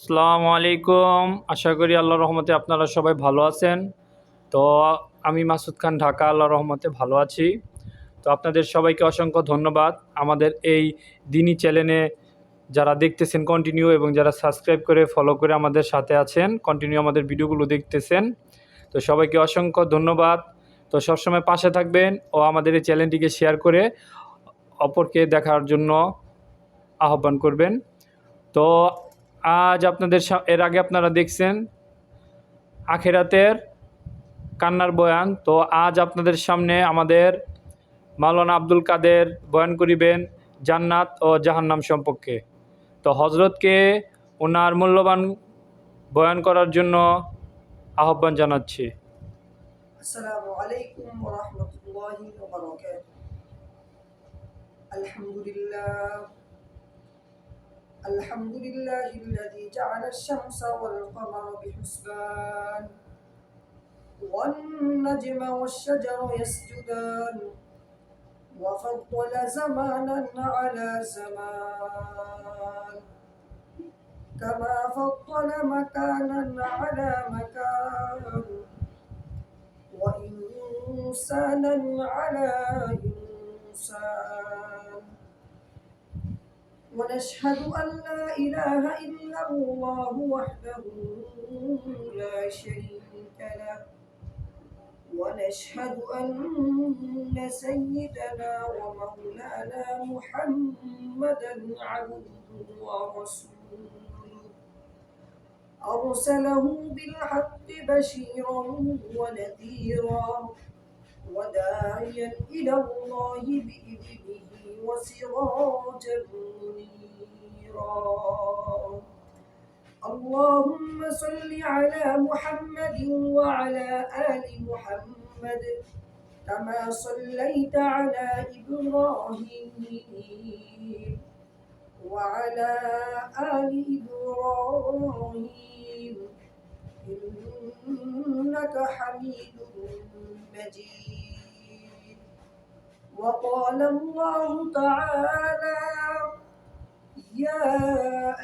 আসসালামু আলাইকুম। আশা করি আল্লাহর রহমতে আপনারা সবাই ভালো আছেন। তো আমি মাসুদ খান, ঢাকা। আল্লাহর রহমতে ভালো আছি। তো আপনাদের সবাইকে অসংখ্য ধন্যবাদ আমাদের এই দিনী চ্যানেলে যারা দেখতেছেন কন্টিনিউ, এবং যারা সাবস্ক্রাইব করে ফলো করে আমাদের সাথে আছেন, কন্টিনিউ আমাদের ভিডিওগুলো দেখতেছেন। তো সবাইকে অসংখ্য ধন্যবাদ। তো সবসময় পাশে থাকবেন ও আমাদের এই চ্যানেলটিকে শেয়ার করে অপরকে দেখার জন্য আহ্বান করবেন। তো আজ আপনাদের এর আগে আপনারা দেখছেন আখেরাতের কান্নার বয়ান। তো আজ আপনাদের সামনে আমাদের মাওলানা আব্দুল কাদের বয়ান করিবেন জান্নাত ও জাহান্নাম সম্পর্কে। তো হজরতকে ওনার মূল্যবান বয়ান করার জন্য আহ্বান জানাচ্ছি। আসসালামু আলাইকুম ওয়া রাহমাতুল্লাহি ওয়া বারাকাতুহু। আলহামদুলিল্লাহিল্লাযী জা'আলা আশ-শামসা ওয়াল কামারা বিহুসবান ওয়ান নাজমা ওয়াশ-শাজারা ইয়াসজুদান ওয়া ফাদ্দালা জামানান আলা জামান কামা ফাদ্দালা মাকানান আলা মাকান وإنسانا على إنسان ونشهد أن لا إله إلا الله وحده لا شريك له ونشهد أن سيدنا ومولانا محمدا عبده ورسوله أرسله بالحق بشيرا ونذيرا وداعيا إلى الله بإذنه وسراجا منيرا. اللهم صل على محمد وعلى آل محمد كما صليت على إبراهيم وعلى آل إبراهيم إنك حميد مجيد. وقال الله تعالى: يا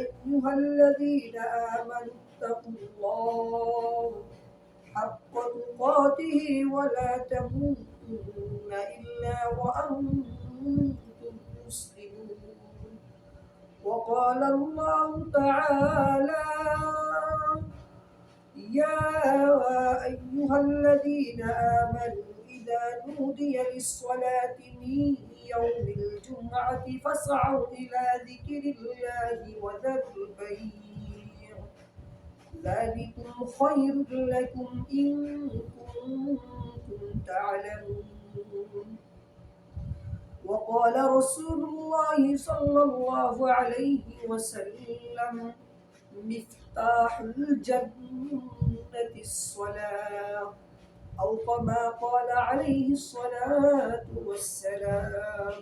أيها الذين آمنوا اتقوا الله حق تقاته ولا تموتن إلا وأنتم مسلمون. وقال الله تعالى: يا أيها الذين آمنوا إذا نودي للصلاة من يوم الجمعة فاسعوا إلى ذكر الله وذروا البيع ذلكم خير لكم إن كنتم تعلمون. وقال رسول الله صلى الله عليه وسلم: مفتاح الجنة الصلاة أو كما قال عليه الصلاة والسلام.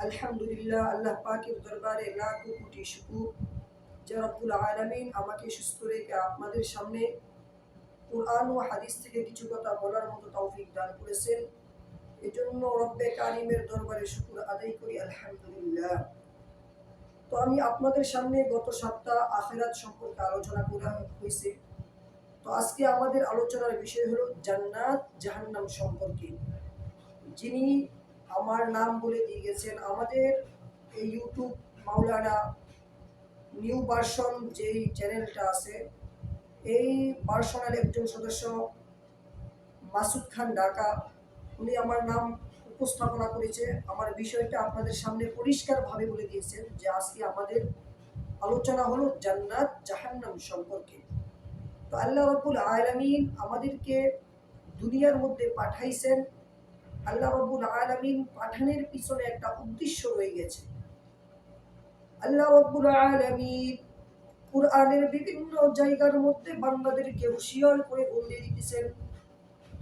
আলহামদুলিল্লাহ, আল্লাহ পাকের দরবারে লাখো কোটি শুকর যে রব্বুল আলামিন আমাকে সুস্থ রেখে আপনাদের সামনে কুরআন ও হাদিস থেকে কিছু কথা বলার মতো তৌফিক দান করেছেন। এজন্য রব্বে কারিমের দরবারে শুকর আদায় করি আলহামদুলিল্লাহ। তো আমি আপনাদের সামনে গত সপ্তাহ আখিরাত সম্পর্কে আলোচনা করা হয়েছে। তো আজকে আমাদের আলোচনার বিষয় হলো জান্নাত জাহান্নাম সম্পর্কে। যিনি আমার নাম বলে দিয়ে গেছেন, আমাদের এই ইউটিউব মাওলানা নিউ ভার্সন যেই চ্যানেলটা আছে, এই ভার্সনের একজন সদস্য মাসুদ খান, ঢাকা, উনি আমার নাম উপস্থাপনা করেছে। আমার বিষয়টা আপনাদের সামনে পরিষ্কারভাবে বলে দিয়েছেন যে আজকে আমাদের আলোচনা হলো জান্নাত জাহান্নাম সম্পর্কে। তো আল্লাহ রাব্বুল আলামিন আমাদেরকে দুনিয়ার মধ্যে পাঠাইছেন। আল্লাহ রাব্বুল আলামিন পাঠানোর পিছনে একটা উদ্দেশ্য রয়ে গেছে। আল্লাহ রাব্বুল আলামিন কুরআনের বিভিন্ন জায়গার মধ্যে বান্দাদেরকে হুঁশিয়ার করে বলে দিতেছেন,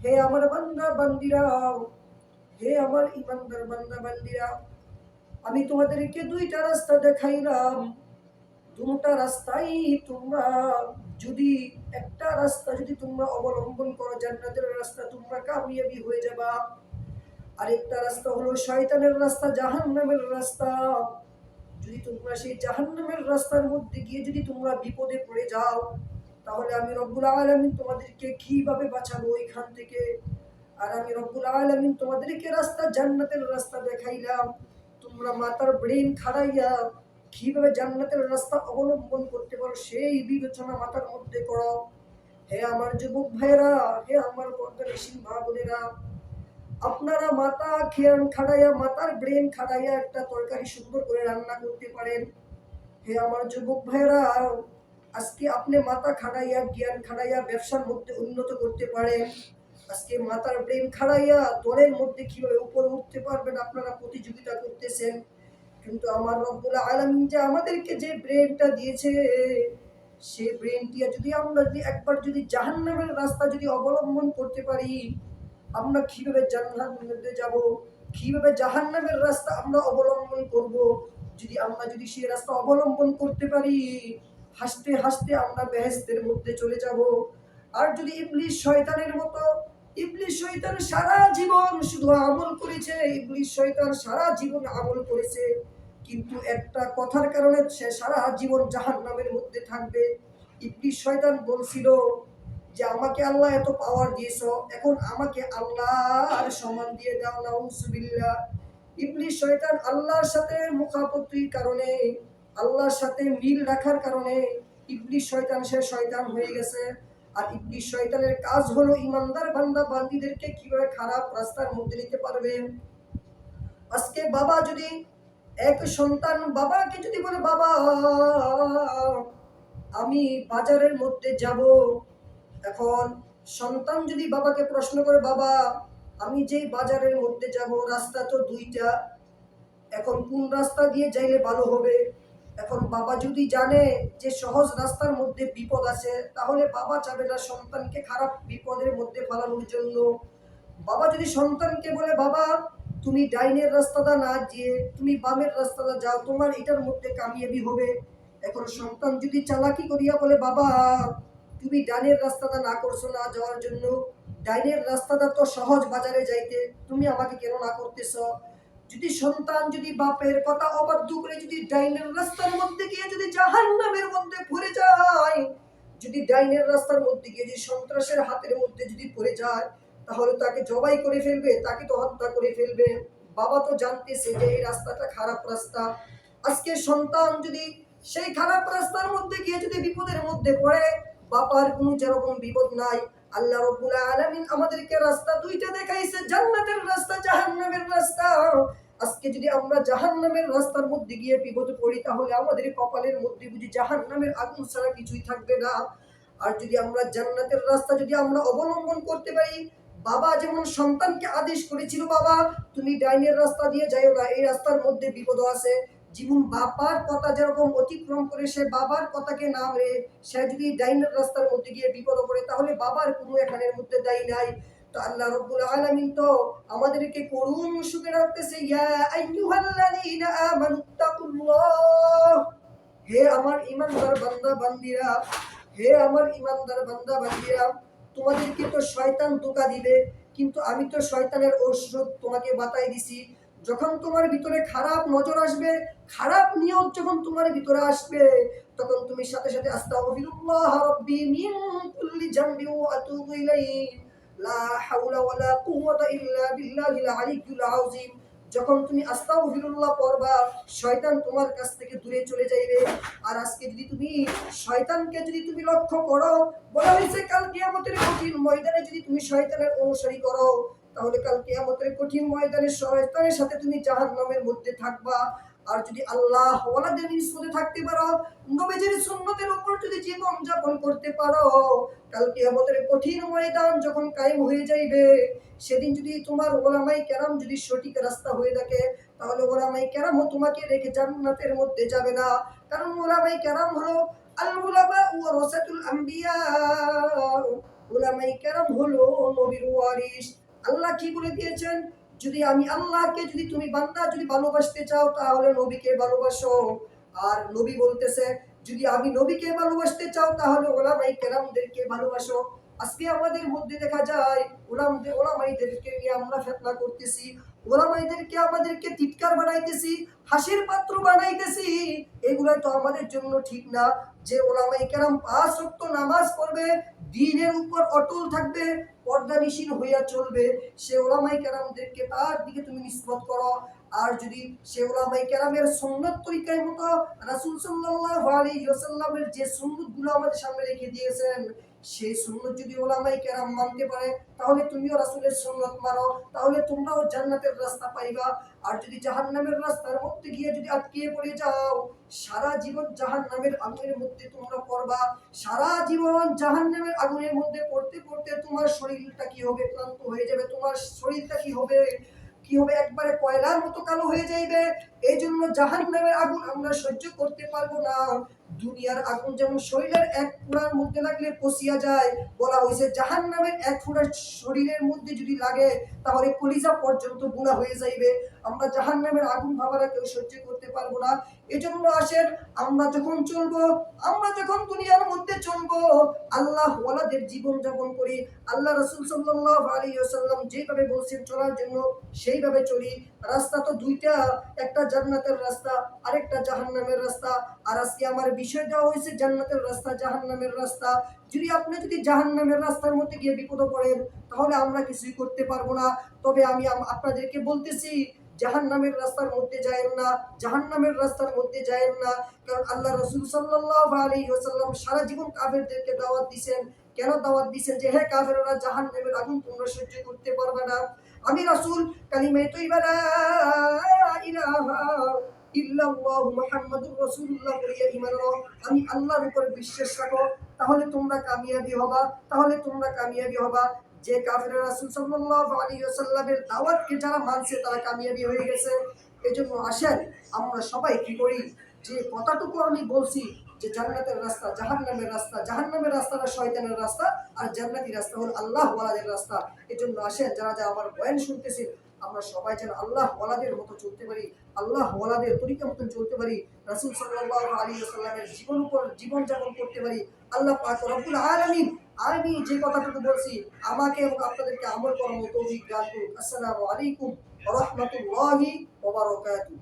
হে আমার বান্দা বান্দিরা, হে আমার ইমানদার বান্দা বান্দিরা, আমি তোমাদেরকে দুইটা রাস্তা দেখাইলাম। দুটা রাস্তাই তোমরা যদি একটা রাস্তা যদি তোমরা অবলম্বন করো, জান্নাতের রাস্তা, তোমরা কামিয়াবি হয়ে যাবা। আরেকটা রাস্তা হলো শয়তানের রাস্তা, জাহান্নামের রাস্তা। যদি তোমরা সেই জাহান্নামের রাস্তার মধ্যে গিয়ে যদি তোমরা বিপদে পড়ে যাও, তাহলে আমি রব্বুল আলামিন তোমাদেরকে কিভাবে বাঁচাবো এখান থেকে? আর আমি রব্বুল আলামিন তোমাদেরকে রাস্তা, জান্নাতের রাস্তা দেখাইলাম, তোমরা মাথার ব্রেন খাড়াইয়া কিভাবে জান্নাতের রাস্তা অবলম্বন করতে পারো সেই বিবেচনা মাথার মধ্যে করো। হে আমার যুবক ভাইরা, হে আমার পর্দানিশীন মা বোনেরা, আপনারা মাথা খেয়াল খাড়াইয়া, মাথার ব্রেন খাড়াইয়া একটা তরকারি সুন্দর করে রান্না করতে পারেন। হে আমার যুবক ভাইরা, আজকে আপনি মাথা খাড়াইয়া, জ্ঞান খাড়াইয়া ব্যবসার মধ্যে উন্নত করতে পারেন। আজকে মাথার ব্রেন খাড়াইয়া দলের মধ্যে কিভাবে উপরে উঠতে পারবেন আপনারা প্রতিযোগিতা করতেছেন। কিন্তু আমার রব্বুল আলামিন যে আমাদেরকে যে ব্রেনটা দিয়েছে, সেই ব্রেনটি যদি আমরা যদি একবার যদি জাহান্নামের রাস্তা যদি অবলম্বন করতে পারি, আমরা কিভাবে জান্নাতের মধ্যে যাব, কিভাবে জাহান্নামের রাস্তা আমরা অবলম্বন করব, যদি আমরা যদি সেই রাস্তা অবলম্বন করতে পারি, হাসতে হাসতে আমরা বেহেশতের মধ্যে চলে যাব। আর যদি ইবলিস শয়তানের মতো, ইবলিস শয়তান সারা জীবন শুধু আমল করেছে, ইবলিস শয়তান সারা জীবন আমল করেছে, কিন্তু একটা কথার কারণে সে সারা জীবন জাহান্নামের মধ্যে থাকবে। ইবলিস শয়তান বলছিল যে আমাকে আল্লাহ এত পাওয়ার দিয়েছো, এখন আমাকে আল্লাহর সমান দিয়ে দাও, নাউজুবিল্লাহ। ইবলিস শয়তান আল্লাহর সাথে মুখাপত্তির কারণে, আল্লাহর সাথে মিল রাখার কারণে ইবলিস শয়তান সে শয়তান হয়ে গেছে। আর ইবলিস শয়তানের কাজ হলো ইমানদার বান্দা বান্দীদেরকে কিভাবে খারাপ রাস্তার মধ্যে নিতে পারবে। আজকে বাবা যদি, এক সন্তান বাবাকে যদি বলে, বাবা আমি বাজারের মধ্যে যাব, এখন সন্তান যদি বাবাকে প্রশ্ন করে, বাবা আমি যেই বাজারের মধ্যে যাব রাস্তা তো দুইটা, এখন কোন রাস্তা দিয়ে যাইলে ভালো হবে? এখন বাবা যদি জানে যে সহজ রাস্তার মধ্যে বিপদ আছে, তাহলে বাবা চাবে না সন্তানকে খারাপ বিপদের মধ্যে ফেলানোর জন্য। বাবা যদি সন্তানকে বলে, বাবা তুমি ডাইনের রাস্তাটা না গিয়ে তুমি বামের রাস্তাটা যাও, তোমার এটার মধ্যে কামিয়াবি হবে। এখন সন্তান যদি চালাকি করিয়া বলে, বাবা তুমি ডাইনের রাস্তাটা না করছো না যাওয়ার জন্য, ডাইনের রাস্তাটা তো সহজ বাজারে যাইতে, তুমি আমাকে কেন না করতেছ? যদি সন্তান যদি বাপের কথা অবাধ্য করে যদি ডাইনের রাস্তার মধ্যে গিয়ে যদি জাহান্নামের মধ্যে পড়ে যায়, যদি ডাইনের রাস্তার মধ্যে গিয়ে যদি সন্ত্রাসের হাতের মধ্যে যদি পড়ে যায়, তাহলে তাকে জবাই করে ফেলবে, তাকে তো হত্যা করে ফেলবে। বাবা তো জানতেছে যে এই রাস্তাটা খারাপ রাস্তা। আজকে সন্তান যদি সেই খারাপ রাস্তার মধ্যে গিয়ে যদি বিপদের মধ্যে পড়ে, বাবার কোনো যেরকম বিপদ নাই। আল্লাহ রাব্বুল আলামিন আমাদেরকে রাস্তা দুইটা দেখাইছে, জান্নাতের রাস্তা, জাহান্নামের রাস্তা। আজকে যদি আমরা জাহান্নামের রাস্তার মধ্যে গিয়ে বিপদে পড়ি, তাহলে আমাদের কপালের মধ্যে বুঝি জাহান্নামের আগুন ছাড়া কিছুই থাকবে না। আর যদি আমরা জান্নাতের রাস্তা যদি আমরা অবলম্বন করতে পারি, বাবা যেমন সন্তানকে আদেশ করেছিল, বাবা তুমি ডাইনের রাস্তা দিয়ে যাইও না, এই রাস্তার মধ্যে বিপদ আছে, জীবন বাবার কথা যেরকম অতিক্রম করে সে বাবার কথাকে না মেনে সে যদি ডাইনের রাস্তার মধ্যে গিয়ে বিপদ পড়ে, তাহলে বাবার কোনো এখানের মধ্যে দায়ী নাই। তো আল্লাহ রাব্বুল আলামিন তো আমাদেরকে করুণ সুখে রাখতেছে, ইয়া আইয়ুহাল্লাযীনা আমানুত্তাকুল্লাহ, হে আমার ঈমানদার বান্দা বান্দীরা, হে আমার ঈমানদার বান্দা বান্দীরা, তোমাদেরকে তো শয়তান ধোঁকা দিবে, কিন্তু আমি তো শয়তানের ঔষধ তোমাকে বাতাই দিছি। যখন তোমার ভিতরে খারাপ নজর আসবে, খারাপ নিয়ত যখন তোমার ভিতরে আসবে, তখন তুমি সাথে সাথে আস্তাগফিরুল্লাহ রাব্বি মিন কুল্লি জামবি ওয়া আতুবু ইলাইহি, লা হাওলা ওয়ালা কুওয়াতা ইল্লা বিল্লাহিল আলিয়্যিল আযীম। যখন তুমি আস্তাগফিরুল্লাহ পড়বা, শয়তান তোমার কাছ থেকে দূরে চলে যাইবে। আর আজকে যদি তুমি শয়তানকে যদি তুমি লক্ষ্য করো, বলা হয়েছে কাল কিয়ামতের কঠিন ময়দানে যদি তুমি শয়তানের অনুসরণ করো, তাহলে কাল কিয়ামতের কঠিন ময়দানে শয়তানের সাথে তুমি জাহান্নামের মধ্যে থাকবা। আর যদি আল্লাহ ওয়ালাদের নিসবতে থাকতে পারো, নবীজির সুন্নতের উপর যদি জীবন যাপন করতে পারো, কাল কিয়ামতের কঠিন ময়দান যখন কায়েম হয়ে যাইবে, সেদিন যদি তোমার ওলামায়ে কেরাম যদি সঠিক রাস্তা হয়ে থাকে, তাহলে ওলামায়ে কেরামও তোমাকে রেখে জান্নাতের মধ্যে যাবে না। কারণ ওলামায়ে কেরাম হলো আল উলামা ওয়ারাসাতুল আম্বিয়া, ওলামায়ে কেরাম হলো নবীর ওয়ারিস। আল্লাহ কি বলে দিয়েছেন, যদি আমি আল্লাহকে যদি তুমি বান্দা যদি ভালোবাসতে চাও, তাহলে নবীকে ভালোবাসো। আর নবী বলতেছে, যদি আমি নবীকে ভালোবাসতে চাও, তাহলে ওলামায়ে কেরামদেরকে ভালোবাসো। আজকে আমাদের মধ্যে দেখা যায় ওলামাইদেরকে নিয়ে আমরা ফিতনা করতেছি, ওলামাইদেরকে আমাদেরকে টিটকার বানাইতেছি, হাসির পাত্র বানাইতেছি, এগুলো তো আমাদের জন্য ঠিক না। যে ওলামাই কেরাম 5 ওয়াক্ত নামাজ পড়বে, দ্বীনের উপর অটল থাকবে, পর্দানিশীন হইয়া চলবে, সে ওলামাই কেরামদেরকে তার দিকে তুমি নিসবত করো। আর যদি সে ওলামাই কেরামের সুন্নত তরিকার মতো রাসূল সাল্লাল্লাহু আলাইহি ওয়াসাল্লামের যে সুন্নতগুলো আমাদের সামনে রেখে দিয়েছেন, সেই সুন্নত যদি ওলামাই কেরাম মানতে পারে, তাহলে তুমিও রাসূলের সুন্নত মানো, তাহলে তোমরাও জান্নাতের রাস্তা পাইবা। আর যদি জাহান্নামের রাস্তার মধ্যে গিয়ে যদি আটকে পড়ে যাও, সারা জীবন জাহান্নামের আগুনের মধ্যে তোমরা পড়বা। সারা জীবন জাহান্নামের আগুনের মধ্যে পড়তে পড়তে তোমার শরীরটা কি হবে, ক্লান্ত হয়ে যাবে। তোমার শরীরটা কি হবে, একবারে কয়লার মতো কালো হয়ে যাইবে। এই জন্য জাহান্নামের আগুন আমরা সহ্য করতে পারবো না। দুনিয়ার আগুন যেমন শরীরের এক ফোঁটার মধ্যে লাগলে পচিয়া যায়, বলা হয়েছে জাহান্নামের এক ফোঁটা শরীরের মধ্যে যদি লাগে, তাহলে কলিজা পর্যন্ত গুণা হয়ে যাইবে। আমরা জাহান্নামের আগুন ভাবারা কেউ সহ্য করতে পারবো না। এজন্য আসেন, আমরা যখন চলবো, আমরা যখন দুনিয়ার মধ্যে চলবো, আল্লাহ ওয়ালাদের জীবন যাপন করি। আল্লাহ রাসূল সাল্লাল্লাহু আলাইহি ওয়াসাল্লাম যেভাবে বলছেন চলার জন্য, সেইভাবে চলি। রাস্তা তো দুইটা, একটা জান্নাতের রাস্তা, আরেকটা জাহান্নামের রাস্তা। আর আজকে আমার বিষয় দেওয়া হয়েছে জান্নাতের রাস্তা, জাহান্নামের রাস্তা। আপনি জাহান্নামের রাস্তার মধ্যে গিয়ে বিপদে পড়েন, তাহলে আমরা কিছুই করতে পারবো না। তবে আমি আপনাদেরকে বলতেছি, জাহান্নামের রাস্তার মধ্যে যায়েন না, জাহান্নামের রাস্তার মধ্যে যায়েন না। কারণ আল্লাহ রাসূল সাল্লাল্লাহু আলাইহি ওয়াসাল্লাম সারা জীবন কাফেরদেরকে দাওয়াত দিয়েছেন। কেন দাওয়াত দিয়েছেন? যে হে কাফেররা, জাহান্নামের আগুন তোমরা সহ্য করতে পারবে না। আমি রাসূল কালিমা তৈয়বা লা ইলাহা ইল্লাল্লাহু মুহাম্মাদুর রাসূলুল্লাহ বলিয়া ঈমান আনো, আমি আল্লাহর উপর বিশ্বাস রাখো, তাহলে তোমরা কামিয়াবি হবা, তাহলে তোমরা কামিয়াবি হবা। যে কাফেররা রাসূল সাল্লাল্লাহু আলাইহি ওয়াসাল্লামের দাওয়াতকে যারা মানছে, তারা কামিয়াবি হয়ে গেছে। এজন্য আসেন, আমরা সবাই কি করি, যে কথাটুকু আমি বলছি, যে জান্নাতের রাস্তা, জাহান্নামের রাস্তা, জাহান্নামের রাস্তাটা শয়তানের রাস্তা, আর জান্নাতি রাস্তা হলো আল্লাহ ওয়ালাদের রাস্তা। এজন্য আসেন, যারা যারা আমার বয়ান শুনতেছেন, আমরা সবাই যেন আল্লাহ ওয়ালাদের মতো চলতে পারি, আল্লাহ ওয়ালাদের তরিকা মতন চলতে পারি, রাসূল সাল্লাল্লাহু আলাইহি ওয়াসাল্লামের জীবন যাপন করতে পারি। আল্লাহ পাক রব্বুল আলামিন, আমি যে কথাটুকু বলছি, আমাকে এবং আপনাদেরকে আমল করার মতো তৌফিক দান করুন। আসসালামু আলাইকুম ওয়া রাহমাতুল্লাহি ওয়া বারাকাতুহু।